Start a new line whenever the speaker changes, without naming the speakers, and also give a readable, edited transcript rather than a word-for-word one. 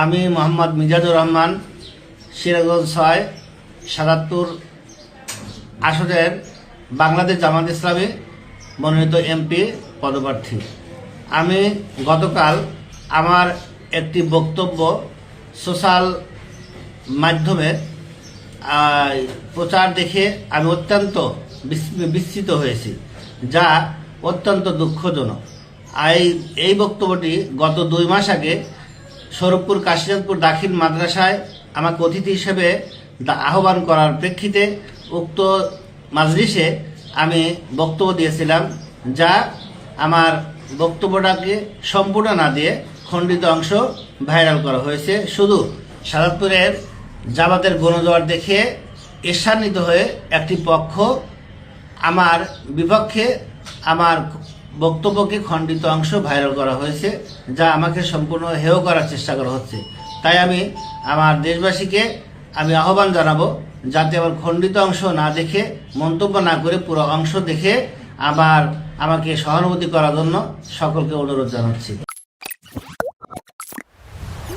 আমি মোহাম্মদ মিজানুর রহমান সিরাজগঞ্জ ৬ ৭৭ আসনের বাংলাদেশ জামাত ইসলামী মনোনীত এমপি পদপ্রার্থী। আমি গতকাল আমার একটি বক্তব্য সোশ্যাল মাধ্যমে প্রচার দেখে আমি অত্যন্ত বিস্মিত হয়েছি, যা অত্যন্ত দুঃখজনক। এই বক্তব্যটি গত 2 মাস আগে স্বরূপপুর কাশিনাথপুর দাখিল মাদ্রাসায় আমাকে অতিথি হিসেবে আহ্বান করার প্রেক্ষিতে উক্ত মাজলিসে আমি বক্তব্য দিয়েছিলাম, যা আমার বক্তব্যটাকে সম্পূর্ণ না দিয়ে খণ্ডিত অংশ ভাইরাল করা হয়েছে। শুধু সাদাতপুরের জামাতের গণজোয়ার দেখে ঈর্ষান্বিত হয়ে একটি পক্ষ আমার বিপক্ষে আমার বক্তব্যকে খণ্ডিত অংশ ভাইরাল করা হয়েছে, যা আমাকে সম্পূর্ণ হেয় করার চেষ্টা করা হচ্ছে। তাই আমি আমার দেশবাসীকে আহ্বান জানাবো, যাতে আমার খণ্ডিত অংশ না দেখে, মন্তব্য না করে পুরো অংশ দেখে আমাকে সহানুভূতি করার জন্য সকলকে অনুরোধ জানাচ্ছি।